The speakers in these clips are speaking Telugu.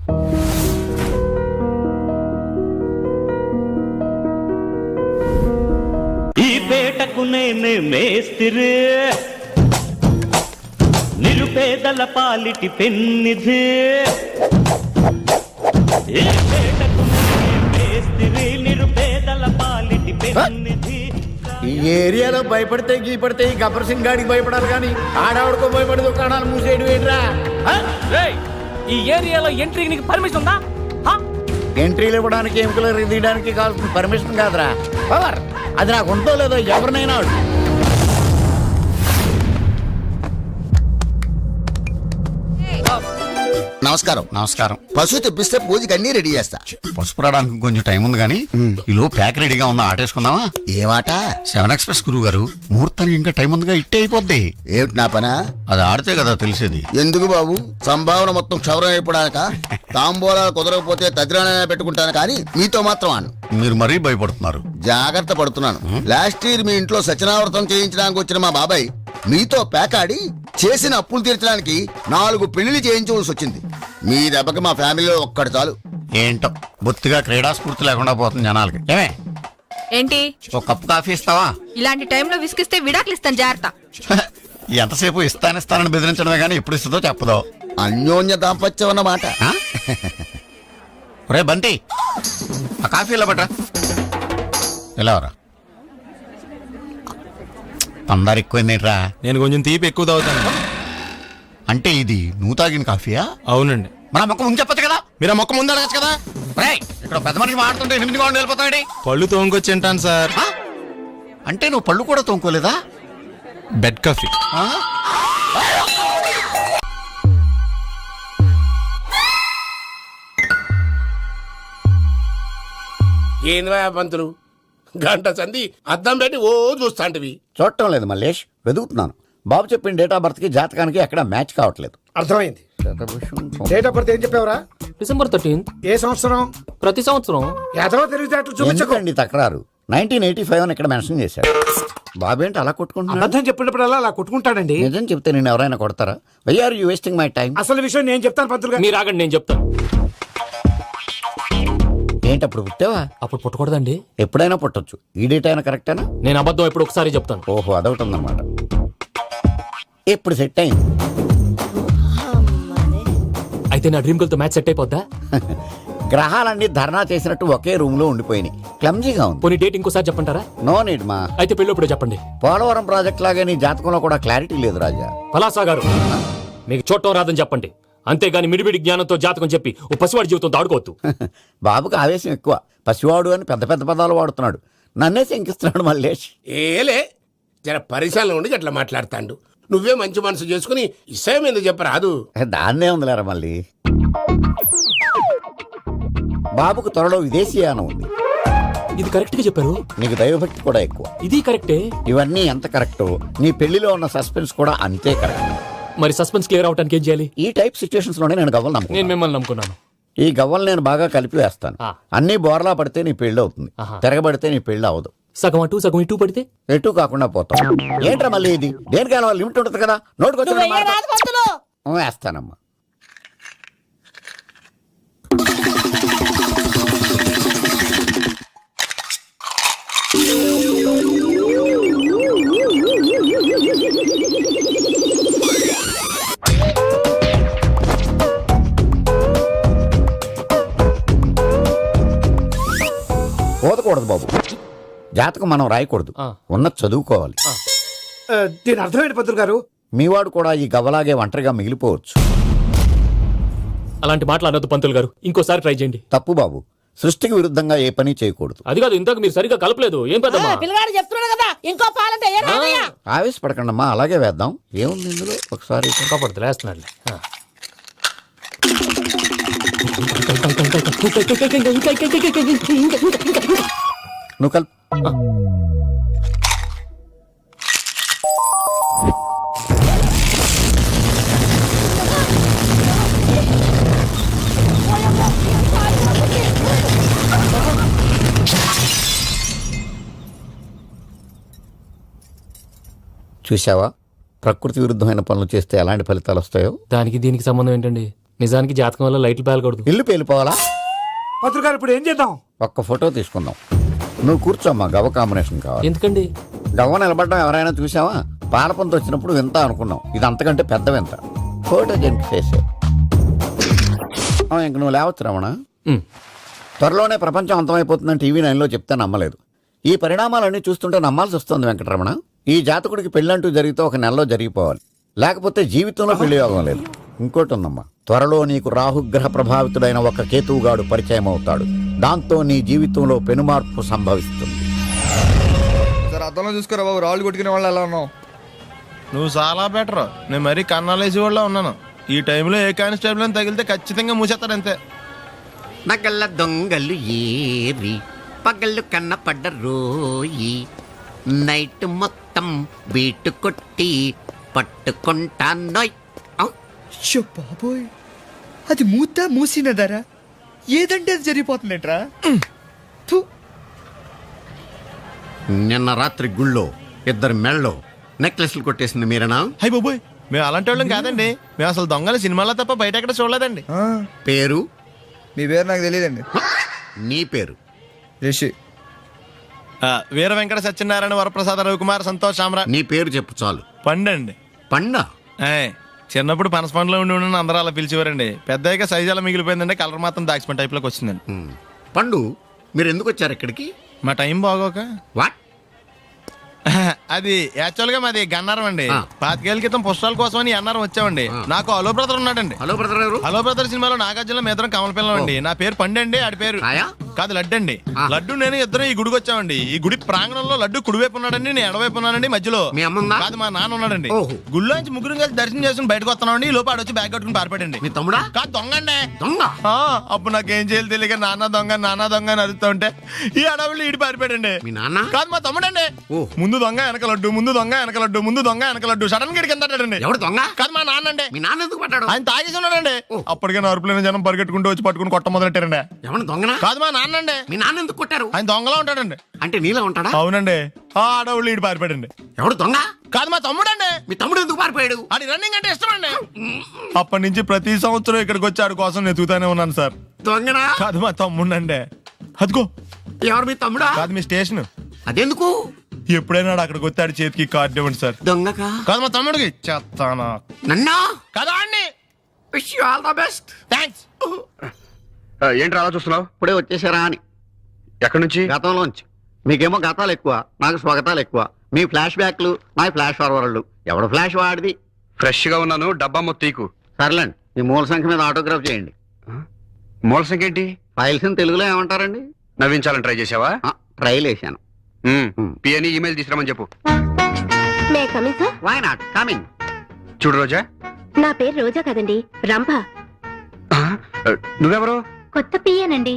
ఈ పేటకు నేనే మేస్తిరి, నిరుపేదల పాలిటి పెన్నిధి. ఈ పేటకు నేనే మేస్తిరి, నిరుపేదల పాలిటి పెన్నిధి. ఈ ఏరియాలో భయపడితే గీపడితే ఈ గబ్బర్ సింగ్ గాడికి భయపడాలి కానీ ఆడవాడికో భయపడి దుకాణాలు మూసేయడం ఏంట్రా? ఈ ఏరియాలో ఎంట్రీకి నీకు పర్మిషన్ ఉందా? ఎంట్రీలు ఇవ్వడానికి ఎముకలు తీయడానికి కావాల్సిన పర్మిషన్ కాదురా, పవర్. అది నాకు ఉందో లేదో ఎవరినైనా అడుగు. నమస్కారం. నమస్కారం. పశువు తెప్పిస్తే పూజకి అన్ని రెడీ చేస్తా. పసుపు రావడానికి కొంచెం టైం ఉంది కానీ ఈలో ప్యాక్ రెడీగా ఉందా, ఆటేసుకుందామా? ఏమాట? 7 ఎక్స్ప్రెస్ గురువు గారు, ముహూర్తానికి ఇంకా టైం ఉందిగా, ఇట్టే అయిపోద్ది. ఏమిటి నా పనా? అది ఆడితే కదా తెలిసేది. ఎందుకు బాబు, సంభావన మొత్తం క్షవరం అయిపోడాక తాంబూలాలు కుదరకపోతే తదిరాణైనా పెట్టుకుంటాను కానీ మీతో మాత్రం అను. మీరు మరీ భయపడుతున్నారు. జాగ్రత్త పడుతున్నాను. లాస్ట్ ఇయర్ మీ ఇంట్లో సత్యనావ్రతం చేయించడానికి వచ్చిన మా బాబాయ్ మీతో పేకాడి చేసిన అప్పులు తీర్చడానికి 4 పెళ్లిళ్ళు చేయించవలసి వచ్చింది. మీ దెబ్బకి మా ఫ్యామిలీలో ఒక్కడు చాలు. ఏంటో బొత్తిగా క్రీడా స్ఫూర్తి లేకుండా పోతుంది జనాలకి. ఏమే ఏంటి ఒక కప్పు కాఫీ ఇస్తావా? ఇలాంటి టైంలో విసిగిస్తే విడాకులు ఇస్తాను, జాగ్రత్త. ఎంతసేపు ఇస్తానని బెదిరించడమే కానీ ఎప్పుడు ఇస్తుందో చెప్పదో. అన్యోన్య దాంపత్యం అన్నమాట. రే బంటి, ఆ కాఫీ ఇలా పట్రా. ఇలా రా. అందరు ఎక్కువైందేంట్రా? నేను కొంచెం తీపి ఎక్కువ తాగుతాను. అంటే ఇది నువ్వు తాగిన కాఫీయా? అవునండి. మన మొక్క ముందు చెప్పచ్చు కదా. మీరు ఆ మొక్క ముందు అడగచ్చు కదా. ఇక్కడ పెద్ద మనిషి మాడుతుంటే 8 గంటలు వెళ్ళిపోతాడు. పళ్ళు తోముకొచ్చి తింటాను సార్. అంటే నువ్వు పళ్ళు కూడా తోముకోలేదా? Bed coffee. ఏంద్రా పంతులు, గంట సంధి అద్దం పెట్టి ఓ చూస్తాంటివి. చూడటం లేదు మల్లేష్, వెతుకుతున్నాను. బాబు చెప్పిన డేట్ ఆఫ్ బర్త్ కి జాతకానికి ఎక్కడ మ్యాచ్ కావట్లేదు. అర్థమైంది. డేట్ ఆఫ్ బర్త్ ఏం చెప్పావురా? December 13th. ఏ సంవత్సరం? ప్రతి సంవత్సరం. ఎదవో తెలివితేటలు చూపించకండి. ఎందుకండి తక్రారు? 1985 అని ఇక్కడ మెన్షన్ చేశాడు. బాబు ఏంటి అలా కొట్టుకుంటున్నాడు? అబద్ధం చెప్పినప్పుడల్లా అలా కొట్టుకుంటాడండి. నిజం చెప్తే నేను ఎవరైనా కొడతారా? Why are you wasting my time? అసలు విషయం నేను చెప్తాను పంతులు గారు. మీరు ఆగండి, నేను చెప్తాను. ఏంటి అప్పుడు పుట్టావా? అప్పుడు పుట్టకూడదండి. ఎప్పుడైనా పుట్టొచ్చు. ఈ డేట్ అయినా కరెక్టేనా? నేను అబద్ధం ఎప్పుడు ఒకసారి చెప్తాను. ఓహో, అదొకటి ఉందన్నమాట. ఇప్పుడు సెట్ అయింది. అయితే నా డ్రీమ్ గర్ల్ తో మ్యాచ్ సెట్ అయిపోద్దా? గ్రహాలన్నీ ధర్నా చేసినట్టు ఒకే రూమ్ లో ఉండిపోయినాయి. క్లమ్జీగా ఉంది. పోనీ డేట్ ఇంకోసారి చెప్పంటారా? నో నీడ్ మా. అయితే పెళ్ళప్పుడు చెప్పండి. పోలవరం ప్రాజెక్ట్ లాగే నీ జాతకంలో కూడా క్లారిటీ లేదు రాజా. పలాసా గారు, మీకు చూడటం రాదని చెప్పండి. అంతేగాని మిడిమిడి జ్ఞానంతో జాతకం చెప్పి ఓ పసివాడి జీవితంతో ఆడుకోవద్దు. బాబుకి ఆవేశం ఎక్కువ. పసివాడు అని పెద్ద పెద్ద పదాలు వాడుతున్నాడు. నన్నే శంకిస్తున్నాడు మల్లేష్. ఏలే, జర పరిశీలన ఉండి అట్లా మాట్లాడతాండు. నువ్వే మంచి మనసు చేసుకుని ఇష్టం ఎందుకు చెప్పరాదు? దాన్నే ఉందిలేరా మళ్ళీ. బాబుకు త్వరలో విదేశీయానం ఉంది. ఇది కరెక్ట్ గా చెప్పారు. నీకు దైవభక్తి కూడా ఎక్కువ. ఇది కరెక్టే. ఇవన్నీ ఎంత కరెక్టో నీ పెళ్లిలో ఉన్న సస్పెన్స్ కూడా అంతే కరెక్ట్. మరి సస్పెన్స్ క్లియర్ అవడానికి ఏం చేయాలి? ఈ టైప్ సిచ్యువేషన్స్ లోనే నేను గవ్వలు నేను నమ్ముకున్నాను. మిమ్మల్ని నమ్ముకున్నాను. ఈ గవ్వలు నేను బాగా కలిపి వేస్తాను. అన్ని బోర్లా పడితే నీ పెళ్లి అవుతుంది. తిరగబడితే నీ పెళ్లి అవదు. సగం అటు సగం ఇటు పడితే ఎటు కాకుండా పోతాం. ఏంట్రా మళ్ళీ ఇది? దేనికైనా లిమిట్ ఉంటుంది కదా. నోటుకొచ్చి వేస్తానమ్మా. పోదకూడదు బాబు. జాతకం మనం రాయకూడదు, ఉన్న చదువుకోవాలి. దీని అర్థమైంది పంతులు గారు. మీవాడు కూడా ఈ గవ్వలాగే ఒంటరిగా మిగిలిపోవచ్చు. అలాంటి మాటలు అనొద్దు పంతులు గారు. ఇంకోసారి ట్రై చేయండి. తప్పు బాబు. సృష్టికి విరుద్ధంగా ఏ పని చేయకూడదు. అది కాదు, ఇంతకు మీరు సరిగ్గా కలపలేదు. ఏం పెద్దమ్మా? పిల్లగాడు చెప్తున్నాడు కదా, ఇంకో పాలంటే ఆవేశపడకండమ్మా, అలాగే వేద్దాం. ఏముంది ఇందులో? ఒకసారి పడుతుంది వేస్తున్నాడు. నువ్వు కల్. చూసావా, ప్రకృతి విరుద్ధమైన పనులు చేస్తే ఎలాంటి ఫలితాలు వస్తాయో. దానికి దీనికి సంబంధం ఏంటండి? నిజానికి జాతకం వల్ల లైట్లు పేలకూడదు. ఇల్లు పేలిపోవాలా? పత్రికారు ఇప్పుడు ఏం చేద్దాం? ఒక్క ఫోటో తీసుకుందాం. నువ్వు కూర్చోమ్మా, గవ్వ కాంబినేషన్ కావాలి. ఎందుకండి? గవ్వ నిలబడడం ఎవరైనా చూసావా? పాలపంత వచ్చినప్పుడు వింత అనుకున్నాం, ఇది అంతకంటే పెద్ద వింత. ఫోటో జంక్ చేసే ఇంక నువ్వు లేవచ్చు రమణ. ఉమ్. త్వరలోనే ప్రపంచం అంతమైపోతుందని టీవీ 9లో చెప్తే నమ్మలేదు. ఈ పరిణామాలన్నీ చూస్తుంటే నమ్మాల్సి వస్తుంది వెంకటరమణ. ఈ జాతకుడికి పెళ్ళంటూ జరిగితే ఒక నెలలో జరిగిపోవాలి, లేకపోతే జీవితంలో పెళ్లి యోగం లేదు. ఇంకోటి ఉందమ్మా, త్వరలో నీకు రాహుగ్రహ ప్రభావితుడైన ఒక కేతువుగాడు పరిచయం అవుతాడు. దాంతో నీ జీవితంలో పెనుమార్పు సంభవిస్తుంది. సార్ అద్దంలో చూసుకోరా బాబు, రాళ్ళు కొట్టుకునే వాళ్ళు ఎలా ఉన్నావు? నువ్వు చాలా బెటర్. నేను మరీ కన్నాలేసి వాళ్ళ ఉన్నాను. ఈ టైంలో ఏ కానిస్టేబుల్ అని తగిలితే ఖచ్చితంగా మూసేస్తాడు అంతే. నగల్ల దొంగలు ఏరి పగళ్ళు కన్న పడ్డ రోయి, నైట్ మొత్తం బీటు కొట్టి పట్టుకుంటానోయ్. షో బాబోయ్, అది మూసినదరా? ఏదంటే అది జరిగిపోతుందేట్రా? నిన్న రాత్రి గుళ్ళో ఇద్దరు మెళ్ళో నెక్లెస్లు కొట్టేసింది మీరేనా? హై బాబోయ్, మేము అలాంటి వాళ్ళం కాదండి. మేము అసలు దొంగలు సినిమాలో తప్ప బయట ఎక్కడ చూడలేదండి. పేరు? మీ పేరు నాకు తెలియదండి. నీ పేరు? రిషి. వీర వెంకట సత్యనారాయణ వరప్రసాద రవికుమార్ సంతోష్ సామ్రా. నీ పేరు చెప్పు చాలు. పండండి. పండా? చిన్నప్పుడు పనస పండులో ఉండి అందరూ అలా పిలిచేవారండి. పెద్దగా సైజు అలా మిగిలిపోయిందండి, కలర్ మాత్రం దాక్సిపెన్ టైప్ లోకి వచ్చిందండి. పండు, మీరు ఎందుకు వచ్చారు ఇక్కడికి? మా టైం బాగోక. వాట్? అది యాక్చువల్ గా మాది గన్నారం అండి. 25 ఏళ్ల క్రితం పుస్తకాల కోసం అని అన్నారం వచ్చామండి. నాకు హలో బ్రదర్ ఉన్నాడండి. హలో బ్రదర్ ఎవరు? హలో బ్రదర్ సినిమాలో నాగార్జున మేదరం కమల పిల్లం అండి. నా పేరు పండండి, ఆడి పేరు కాదు లడ్డు అండి. లడ్డు నేను ఇద్దరు ఈ గుడికి వచ్చామండి. ఈ గుడి ప్రాంగణంలో లడ్డు కుడివైపు ఉన్నాడండి, నేను ఎడవైపు ఉన్నానండి. మధ్యలో కాదు మా నాన్న ఉన్నాడండి. గుళ్ళో నుంచి ముగ్గురు కలిసి దర్శనం చేసుకుని బయటకు వస్తున్నామండి. ఈ లోపు ఆడొచ్చి బ్యాగ్ కట్టుకుని పారిపడండి. మీ తమ్ముడా? కాదు దొంగ అండి. దొంగ? అప్పుడు నాకేం చేయాలి తెలియక నాన్న దొంగ అని అరుస్తూ ఉంటే ఈ అడవులు ఈడి పారిపోయాడండి. మీ నాన్న? కాదు మా తమ్ముడండి. ముందు దొంగ వెనక లడ్డు, ముందు దొంగ వెనక లడ్డు, ముందు దొంగ వెనక లడ్డు. సడన్ గా కింద ఎవడు దొంగ? కాదు మా నాన్న అండి. మీ నాన్న ఎందుకు పడ్డాడు? ఆయన తాగేసి ఉన్నాడండి. అప్పటికే నరుపులైన జనం పరిగెట్టుకుంటూ వచ్చి పట్టుకుని కొట్ట మొదలెట్టారండి. ఎవరు దొంగనా? కాదు మా నాన్న అండి. మీ నాన్న ఎందుకు కొట్టారు? ఆయన దొంగలా ఉంటాడండి. అంటే నీలా ఉంటాడా? అవునండి. ఆ అడవులు ఈడు పారిపోయాడండి. ఎవడు దొంగ? కాదు మా తమ్ముడండి. మీ తమ్ముడు ఎందుకు పారిపోయాడు? అది రన్నింగ్ అంటే ఇష్టం అండి. అప్పటి నుంచి ప్రతి సంవత్సరం ఇక్కడికి వచ్చి ఆడి కోసం వెతుకుతానే ఉన్నాను సార్. దొంగనా? కాదు మా తమ్ముడండి. అదిగో. ఎవరు మీ తమ్ముడా? కాదు మీ స్టేషన్. అదెందుకు? ఎప్పుడైనా అక్కడికి వచ్చి ఆడి చేతికి కార్డు ఇవ్వండి సార్. దొంగకా? కాదు మా తమ్ముడికి. చెత్తానా? నన్నా? కదా అండి. Wish you all the best. Thanks. ఏంటి అలా చూస్తున్నావు? ఇప్పుడే వచ్చేసారా అని. ఎక్కడి నుంచి? గతంలోంచి. మీకేమో గతాలు ఎక్కువ, నాకు స్వాగతాలు ఎక్కువ. మీ ఫ్లాష్ బ్యాక్లు, నా ఫ్లాష్ ఫార్వర్డ్లు. ఎవడు ఫ్లాష్ వాడిది? ఫ్రెష్ గా ఉన్నాను. డబ్బా మొత్తం సర్లేండి, ఈ మూల సంఖ్య మీద ఆటోగ్రాఫ్ చేయండి. మూల సంఖ్య ఏంటి? ఫైల్స్ తెలుగులో ఏమంటారండి? నవ్వించాలని ట్రై చేసావా? ట్రైల్ వేసాను. పిఎని ఈమెయిల్ తీసుకురామని చెప్పు. May coming sir? Why not coming. చూడు రోజా, నా పేరు రోజా కదండి, రంభ. నువ్వెవరు? కొత్త పియ్యనండి.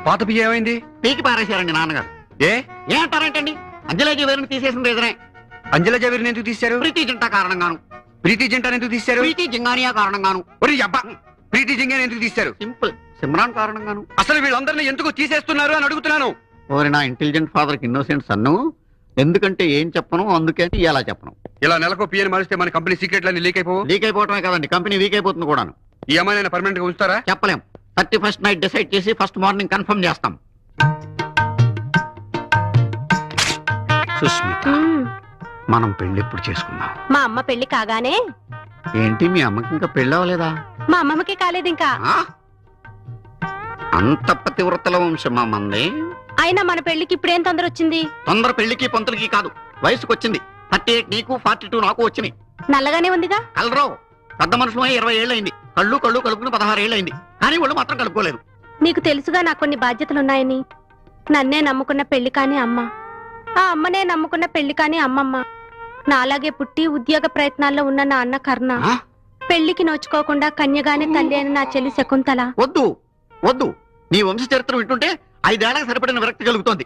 పాత పియ్య ఏమైంది? పీకి పారేశారండి నాన్నగారు. ఏ అంటారేంటండి? అంజలేజీ వేరుని తీసేసింది ఎదురే. అంజల జవీర్ని ఎందుకు తీశారు? ప్రీతి జింటా కారణంగాను. ప్రీతి జింటాను ఎందుకు తీశారు? ప్రీతి జింగానియా కారణంగాను. అబ్బా, ప్రీతి జింగాని ఎందుకు తీశారు? సింపుల్, సిమ్రాన్ కారణంగాను. అసలు వీళ్ళందరినీ ఎందుకు తీసేస్తున్నారు అని అడుగుతున్నాను. ఓరి నా ఇంటెలిజెంట్ ఫాదర్ కి ఇన్నోసెంట్ సన్ను. ఎందుకంటే ఏం చెప్పను, అందుకే ఇలా చెప్పను. ఇలా నెలకు పిఎని మారిస్తే మన కంపెనీ సీక్రెట్లన్నీ లీక్ అయిపోవు. లీక్ అయిపోవటమే కదండి, కంపెనీ వీక్ అయిపోతుంది కూడాను. ఈ అమ్మాయిని పర్మనెంట్ గా ఉంచుతారా? చెప్పలేం. 31st నైట్ డిసైడ్ చేసి ఫస్ట్ మార్నింగ్ కన్ఫర్మ్ చేస్తాం. సుస్మిత, మనం పెళ్లి ఎప్పుడు చేసుకున్నాం? మా అమ్మ పెళ్లి కాగానే. ఏంటి మీ అమ్మకి ఇంకా పెళ్లి అవ్వలేదా? మా అమ్మమ్మకి కాలేదు ఇంకా. అంత పతివ్రతల వంశమా మంది? అయినా మన పెళ్లికి ఇప్పుడేం తొందర వచ్చింది? తొందర పెళ్లికి పంతులకి కాదు, వయసుకు వచ్చింది. 38 నీకు, 42 నాకు వచ్చినాయి. నల్లగానే ఉందిగా. కలరావు, పెద్ద మనుషులు 20 ఏళ్ళైంది. కళ్ళు కలుపుకుని 16 ఏళ్ళైంది. కానీ వాళ్ళు మాత్రం కలుపుకోలేదు. నీకు తెలుసుగా నాకు కొన్ని బాధ్యతలున్నాయని. నన్నే నమ్ముకున్న పెళ్లి కాని అమ్మ, ఆ అమ్మనే నమ్ముకున్న పెళ్లి కాని అమ్మమ్మ, నాలాగే పుట్టి ఉద్యోగ ప్రయత్నాల్లో ఉన్న నా అన్న కర్ణ, పెళ్లికి నోచుకోకుండా కన్యగానే తల్లి అయిన నా చెల్లి శకుంతల. వద్దు వద్దు, నీ వంశ చరిత్ర వింటుంటే 5 ఏళ్లకు సరిపడిన విరక్తి కలుగుతోంది.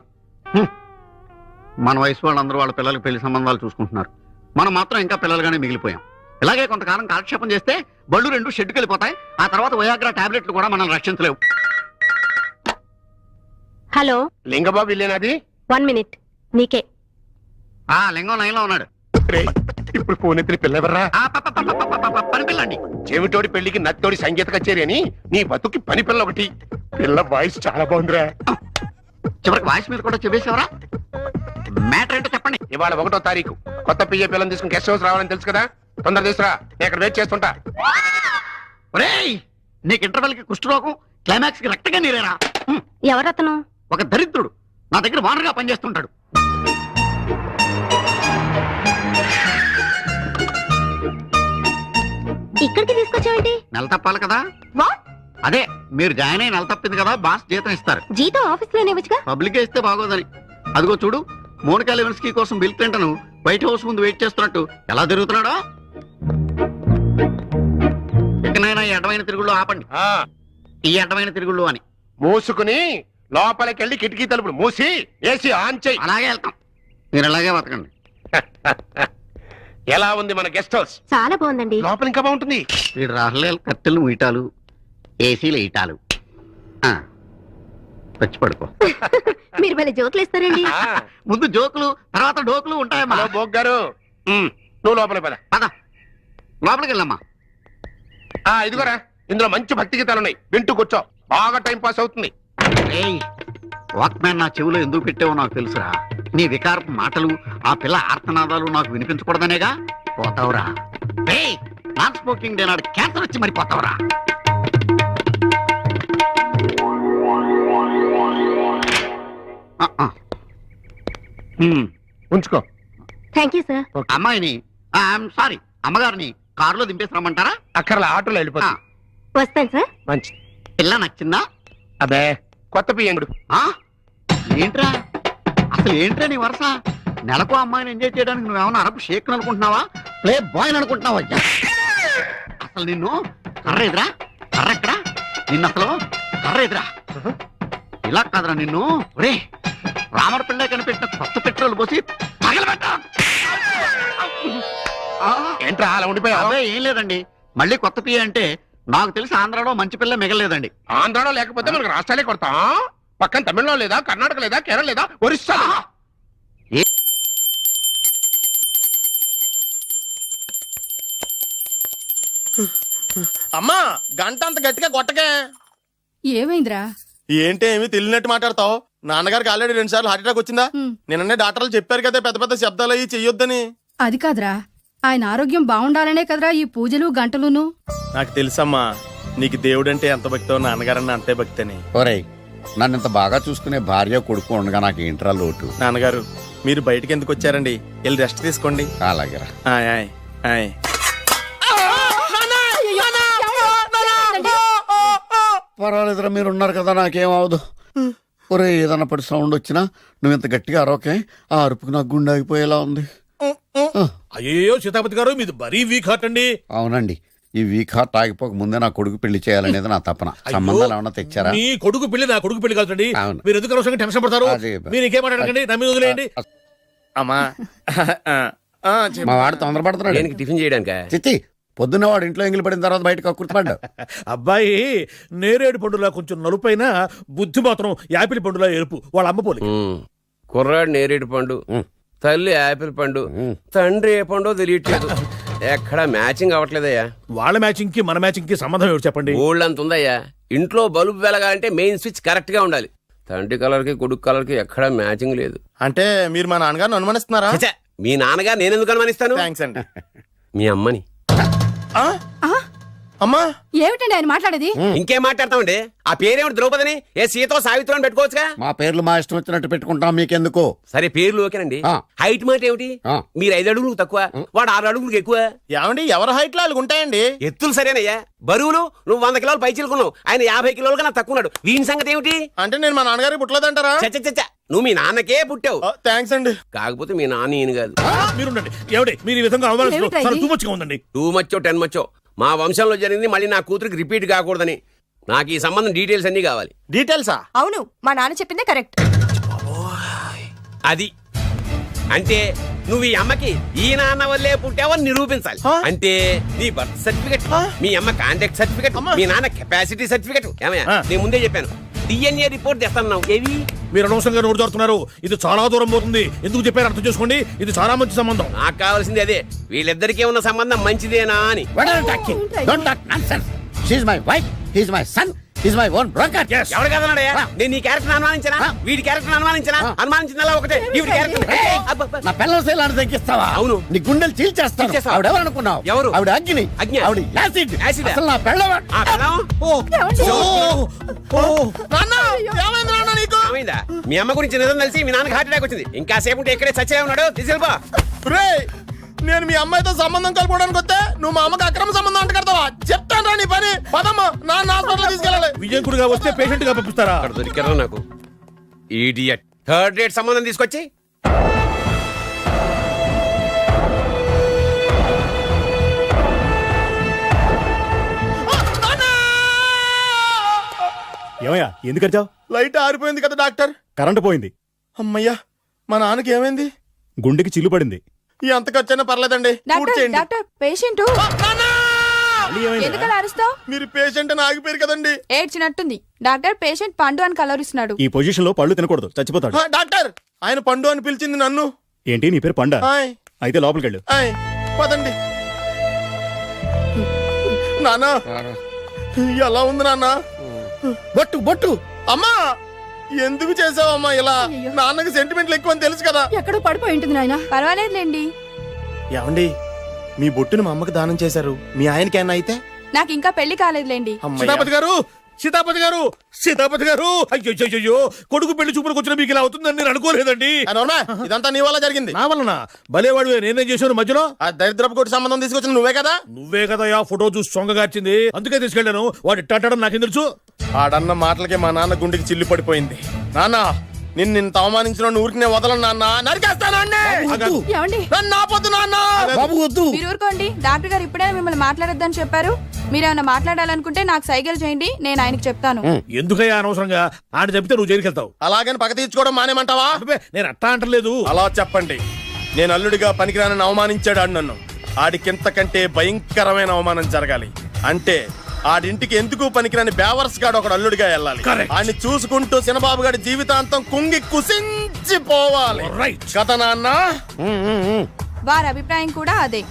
మన వయసు వాళ్ళందరూ వాళ్ళ పిల్లలకి పెళ్లి సంబంధాలు చూసుకుంటున్నారు. మనం మాత్రం ఇంకా పిల్లలుగానే మిగిలిపోయాం. ఇలాగే కొంతకాలం కాలక్షేపం చేస్తే బళ్ళు 2 షెడ్డుకి వెళ్ళిపోతాయి. ఆ తర్వాత వయాగ్రా టాబ్లెట్లు కూడా మనం రక్షించలేవు. హలో లింగబాబు ఇల్లేనాది? 1 minute. నీకే. లింగం లైన్లో ఉన్నాడు. ఇప్పుడు కోనెత్తిన పిల్లెవర్రా? పని పిల్లండి. చెవిటోడి పెళ్లికి నత్తోడి సంగీత కచేరీ అని నీ బతుకి పని పిల్ల ఒకటి. పిల్ల వాయిస్ చాలా బాగుందిరా. చివరికి వాయిస్ మీద కూడా చెప్పేసేవరా? మ్యాటర్ ఏంటో చెప్పండి. ఇవాళ 1వ తారీఖు కొత్త పియ్య పిల్లని తీసుకుని గెస్ట్ హౌస్ రావాలని తెలుసు కదా, తొందర తీసురా, నేను ఇక్కడ వెయిట్ చేస్తుంటా. ఒరేయ్, నీకు ఇంటర్వెల్ కి కుష్ఠరోగం, క్లైమాక్స్ కి రక్తగా నీరేరా. ఎవరతను? ఒక దరిద్రుడు నా దగ్గర వానరుగా పనిచేస్తుంటాడు. ఇక్కడికి తీసుకొచ్చావేంటి? నెల తప్పాలి కదా. వాట్? అదే మీరు జాయిన్ అయ్యి నెల తప్పింది కదా, బాస్ జీతం ఇస్తారు. జీతం ఆఫీస్ లోనే ఇవ్వచ్చుగా. పబ్లిక్ ఇస్తే బాగోదని. అదిగో చూడు, మోనికా లెవిన్స్కీ కోసం బిల్ క్లింటన్ వైట్ హౌస్ ముందు వెయిట్ చేస్తున్నట్టు ఎలా తిరుగుతున్నాడో. ఇకనైనా ఈ అడ్డమైన తిరుగుళ్ళు ఆపండి. ఈ అడ్డమైన తిరుగుళ్ళు అని మూసుకుని లోపలికి వెళ్ళి కిటికీ తలుపులు మూసి ఏసీ ఆన్ చేయి. అలాగే వెళ్తాం. మీరు అలాగే బతకండి. ఎలా ఉంది మన గెస్ట్ హౌస్? చాలా బాగుందండి. లోపల ఇంకా బాగుంటుంది. వీడు రాహుల్ కట్టెలు ఉయిటాలు, ఏసీలు ఇటాలు. వచ్చి పడుకో. మీరు భలే జోకులు ఇస్తారండి. ఆ, ముందు జోకులు తర్వాత డోకులు ఉంటాయమ్మా. హలో బోగ్ గారు, నువ్వు లోపలికి పద. పద లోపలికి వెళ్ళమ్మా. ఇదిగోరా, ఇందులో మంచి భక్తి గీతాలు ఉన్నాయి, వింటూ కూర్చో, బాగా టైం పాస్ అవుతుంది. వాక్మ్యాన్ నా చెవిలో ఎందుకు పెట్టావో నాకు తెలుసురా. నీ వికారపు మాటలు, ఆ పిల్ల ఆర్తనాదాలు నాకు వినిపించకూడదనేగా. పోతావురా. నాన్ స్మోకింగ్ డే నాడు క్యాన్సర్ వచ్చి మరి పోతావురా. ఉంచుకో. Thank you sir. అమ్మాయిని సారీ అమ్మగారిని కారులో దింపేసి రమ్మంటారా? అక్కర్ల ఆటోలో వెళ్ళిపోతా. వస్తాను సార్. మంచి పిల్ల నచ్చిందా? అబే, కొత్త పియ్యంగుడు. ఏంట్రా అసలు ఏంట్రా నీ వరుస? నెలకు అమ్మాయిని ఎంజాయ్ చేయడానికి నువ్వేమన్నా అరబ్ షేక్ అనుకుంటున్నావా, ప్లే బాయ్ అనుకుంటున్నావా? అసలు నిన్ను కర్ర ఎదురా, కర్ర ఎక్కడా? నిన్ను అసలు కర్ర ఎదురా. ఇలా కాదురా నిన్ను. ఒరే, రామర్ పిల్ల కనిపెట్టిన కొత్త పెట్రోల్ పోసి తగలబెట్టా. ఏంట్రా అలా ఉండిపోయావు? అదే ఏం లేదండి, మళ్ళీ కొత్త పియ్య అంటే నాకు తెలిసి ఆంధ్రాలో మంచి పిల్ల మిగలేదండి. ఆంధ్రాలో లేకపోతే మనకు రాష్ట్రాలే కొడతాం. పక్కన తమిళనాడు లేదా, కర్ణాటక లేదా, కేరళ లేదా, ఒరిస్సా లేదా? అమ్మా గంట అంత గట్టిగా కొట్టకే. ఏమైందిరా? ఏంటి ఏమి తెలియనట్టు మాట్లాడతావు? నాన్నగారికి ఆల్రెడీ 2 సార్లు హార్ట్ అటాక్ వచ్చిందా? నిన్ననే డాక్టర్లు చెప్పారు కదా పెద్ద పెద్ద శబ్దాలు అయ్యి చెయ్యొద్దని. అది కాదురా, ఆయన ఆరోగ్యం బాగుండాలనే కదరా ఈ పూజలు గంటలును. నాకు తెలుసమ్మా, నీకు దేవుడంటే ఎంత భక్తో నాన్నగారన్న అంతే భక్తి అని. ఒరేయ్, నన్ను ఇంత బాగా చూసుకునే భార్య కొడుకు ఉండగా నాకు ఏంట్రా లోటు? నాన్నగారు మీరు బయటికి ఎందుకు వచ్చారండి? వెళ్ళి రెస్ట్ తీసుకోండి. అలాగేరా. ఆయ్ ఆయ్ ఆయ్. పర్వాలేదురా, మీరు ఉన్నారు కదా, నాకేం అవదు. ఒరే, ఏదన్నా పడి సౌండ్ వచ్చినా నువ్వు ఇంత గట్టిగా అరవకే. ఆ అరుపుకు నాకు గుండె ఆగిపోయేలా ఉంది. అయ్యో సీతాపతి గారు, మీది మరీ వీక్ హార్ట్ అండి. అవునండి, ఈ వీక్ హార్ట్ ఆగిపోక ముందే నా కొడుకు పెళ్లి చేయాలనేది నా తపన. సంబంధాలు ఏమన్నా తెచ్చారా? మీ కొడుకు పెళ్లి నా కొడుకు పెళ్లి కాదండి. అవును. మీరు ఎందుకు అవసరంగా టెన్షన్ పడతారు? అదే. మీరు ఇంకేమాటండి, నమ్మి వదిలేయండి. అమ్మా మా వాడు తొందరపడుతున్నాడు టిఫిన్ చేయడానికి. చిత్తి. పొద్దున్న వాడు ఇంట్లో ఎంగిలి పడిన తర్వాత బయటకు కక్కుర్తిపడ్డాడు. అబ్బాయి నేరేడు పండులా కొంచెం నలుపైన, బుద్ధి మాత్రం యాపిల్ పండులా ఎరుపు. వాళ్ళ అమ్మ పోలి. కుర్రాడు నేరేడు పండు, తల్లి యాపిల్ పండు, తండ్రి ఏ పండో తెలియట్లేదు. ఎక్కడ మ్యాచింగ్ అవ్వట్లేదయ్యా. వాళ్ళ మ్యాచింగ్ కి మన మ్యాచింగ్ కి సంబంధం ఏమిటి చెప్పండి? ఊళ్ళంత ఉందయ్యా. ఇంట్లో బల్బు వెలగాలంటే మెయిన్ స్విచ్ కరెక్ట్ గా ఉండాలి. తండ్రి కలర్ కి కొడుకు కలర్ కి ఎక్కడ మ్యాచింగ్ లేదు. అంటే మీరు మా నాన్నగారిని అనుమానిస్తున్నారా? ఛే, మీ నాన్నగారు నేను ఎందుకు అనుమానిస్తాను? థ్యాంక్స్ అండి. మీ అమ్మని. అమ్మా ఏమిటండి ఆయన మాట్లాడేది? ఇంకేం మాట్లాడతామండి? ఆ పేరేమిటి ద్రౌపదిని? ఏ సీతో సావిత్రి అని పెట్టుకోవచ్చుగా. మా పేర్లు మా ఇష్టం వచ్చినట్టు పెట్టుకుంటాం, మీకెందుకు? సరే పేర్లు ఓకేనండి. ఆ. హైట్ మాట ఏమిటి? ఆ. మీరు 5 అడుగులు తక్కువ, వాడు 6 అడుగులకు ఎక్కువ. ఏమండి ఎవరి హైట్ లో వాళ్ళకి ఉంటాయండి. ఎత్తులు సరేనయ్యా. బరువులు నువ్వు 100 కిలోలు పై చిలుకున్నావు, ఆయన 50 కిలోలు కన్నా తక్కువ ఉన్నాడు. వీని సంగతి ఏమిటి? అంటే నేను మా నాన్నగారికి పుట్టలేదంటారా? చచ్చ నువ్వు మీ నాన్నకే పుట్టావు. థ్యాంక్స్ అండి. కాకపోతే మీ నాన్న ఈయన కాదు. మీరుండండి. ఏమిటి మీరు ఈ విధంగా అవమానిస్తున్నారు? టూ మచ్గా ఉందండి. 2 మచ్చో 10 మచ్చో మా వంశంలో జరిగింది మళ్ళీ నా కూతురికి రిపీట్ కాకూడదని నాకు ఈ సంబంధం డీటెయిల్స్ అన్ని కావాలి. డీటెయిల్సా? అవును, మా నాన్న చెప్పిందే కరెక్ట్. అది అంటే నువ్వు ఈ అమ్మకి ఈ నాన్న వల్లే పుట్టావని నిరూపించాలి. అంటే నీ బర్త్ సర్టిఫికెట్, మీ అమ్మ కాంటాక్ట్ సర్టిఫికెట్, మీ నాన్న కెపాసిటీ సర్టిఫికెట్. ఏమయ్యా నేను ముందే చెప్పాను, డిఎన్ఏ రిపోర్ట్ తెస్తున్నావు ఏవి మీరు అనవసరంగా నోరు జారుతున్నారు. ఇది చాలా దూరం పోతుంది. ఎందుకు చెప్పారు అర్థం చేసుకోండి. ఇది చాలా మంచి సంబంధం. నాకు కావాల్సింది అదే, వీళ్ళిద్దరికీ ఉన్న సంబంధం మంచిదేనా అని. What are you talking? Don't talk nonsense. She's my wife. He's my son. He's my own broker. Yes. ఎవరు కదన్నాడయ్యా? నేను నీ క్యారెక్టర్ అనుమానించనా? వీడి క్యారెక్టర్ అనుమానించనా? అనుమానించిందల్లా ఒకటే. వీడి క్యారెక్టర్ నా పిల్లల శైలాన్ని తగ్గిస్తావా? అవును. నీ గుండెలు చీల్చేస్తాను. చీల్చేస్తావా? ఆవిడ ఎవరు అనుకున్నావు? ఎవరు? ఆవిడ అగ్ని. అగ్ని. ఆవిడ యాసిడ్. యాసిడ్. అసలు నా పిల్లవ. ఆ పిల్లం? నీకు ఏమైందా? మీ అమ్మ గురించి నిజం తెలిసి మీ నాన్నకి హార్ట్ అటాక్ వచ్చింది. ఇంకా సేపు ఉంటే ఇక్కడే చచ్చే ఉన్నాడు. తీసుకెళ్ళిపో. నేను మీ అమ్మాయితో సంబంధం కలుపుకోవడానికి వస్తే నువ్వు మా అమ్మకి అక్రమ సంబంధం అంట కడతావా? చెప్తాను రా నీ పని. పదమ్మా, నాన్న హాస్పిటల్ తీసుకెళ్ళాలి. విజయకుడిగా వస్తే పేషెంట్ గా పంపిస్తారా? అక్కడ దొరికారా నాకు ఈడియట్. థర్డ్ రేట్ సంబంధం తీసుకొచ్చి ఏమయ్యా ఎందుకు వచ్చావు? లైట్ ఆరిపోయింది కదా డాక్టర్. కరెంటు పోయింది. అమ్మయ్యా, మా నాన్నకి ఏమైంది? గుండెకి చిల్లు పడింది. ఈ అంత ఖర్చైనా పర్లేదండి. పూడ్చేయండి. డాక్టర్ పేషెంట్ ఎందుకలా అరుస్తావు? మీరు పేషెంట్ అని ఆగిపోయారు కదండి. ఏడ్చినట్టుంది. డాక్టర్ పేషెంట్ పండు అని కలవరిస్తున్నాడు. ఈ పొజిషన్ లో పళ్ళు తినకూడదు, చచ్చిపోతాడు. డాక్టర్, ఆయన పండు అని పిలిచింది నన్ను. ఏంటి నీ పేరు పండ? ఆయ్, అయితే లోపలికి వెళ్ళు. ఆయ్, పదండి. నాన్న ఎలా ఉంది నాన్న? బొట్టు బొట్టు. అమ్మా, ఎందుకు చేసావమ్మా ఇలా? నాన్నకి సెంటిమెంట్లు ఎక్కువ అని తెలుసు కదా. ఎక్కడో పడిపోయి ఉంటుంది నాయన. పర్వాలేదులేండి. ఏమండి, మీ బొట్టును మా అమ్మకి దానం చేశారు. మీ ఆయనకి ఏమన్నా అయితే? నాకు ఇంకా పెళ్లి కాలేదులేండి. సీతాపతి గారు, సీతాపతి గారు, సీతాపతి గారు, అయ్యో కొడుకు పెళ్లి చూపులకు వచ్చిన మీకు ఇలా అవుతుందని నేను అనుకోలేదండి. ఇదంతా నీ వల్ల జరిగింది. నా వలన? భలేవాడు, నేనేం చేశాను మధ్యలో? ఆ దరిద్రపు కొట్టి సంబంధం తీసుకొచ్చిన నువ్వే కదా. నువ్వే కదా ఆ ఫోటో చూసి సొంగగార్చింది. అందుకే తీసుకెళ్ళాను. వాడు ఇట్టాడడం నాకేం తెలుసు? ఆడన్న మాటలకే మా నాన్న గుండెకి చిల్లు పడిపోయింది. నాన్న, నిన్ను అవమానించిన ఊరికి నేను వదలను నాన్న. నరికేస్తానండి. నన్ను ఆపొద్దు నాన్న. బాబు వద్దు. మీరు ఊరుకోండి. డాక్టర్ గారు ఇప్పుడే మిమ్మల్ని మాట్లాడొద్దని చెప్పారు. మీరేమైనా మాట్లాడాలనుకుంటే నాకు సైగలు చేయండి, నేను ఆయనకి చెప్తాను. ఎందుకయ్యా అనవసరంగా? ఆయన చెప్తే నువ్వు జైలుకి వెళ్తావు. అలాగని పక్క తీర్చుకోవడం మానేమంటావా? నేను అట్టా అంటలేదు. అలా చెప్పండి. నేను అల్లుడిగా పనికిరానని అవమానించాడు ఆడు నన్ను. ఆడికింతకంటే భయంకరమైన అవమానం జరగాలి. అంటే ఆడింటికి ఎందుకు పనికిరాని బేవర్స్ గాడు ఒకడు అల్లుడిగా వెళ్ళాలి. ఆడిని చూసుకుంటూ చిన్నబాబు గారి జీవితాంతం కుంగి కుసించిపోవాలి. కదా నాన్న? వారి అభిప్రాయం కూడా అదే.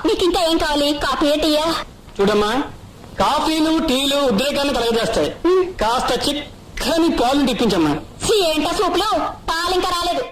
మీకు ఇంకా ఏం కావాలి? కాఫీ టీయా? చూడమ్మా, కాఫీలు టీలు ఉద్రేకాన్ని కలగజేస్తాయి. కాస్త చిక్కని పాలు తెప్పించమ్మా. ఏంటా సూపులో పాలు ఇంకా రాలేదు.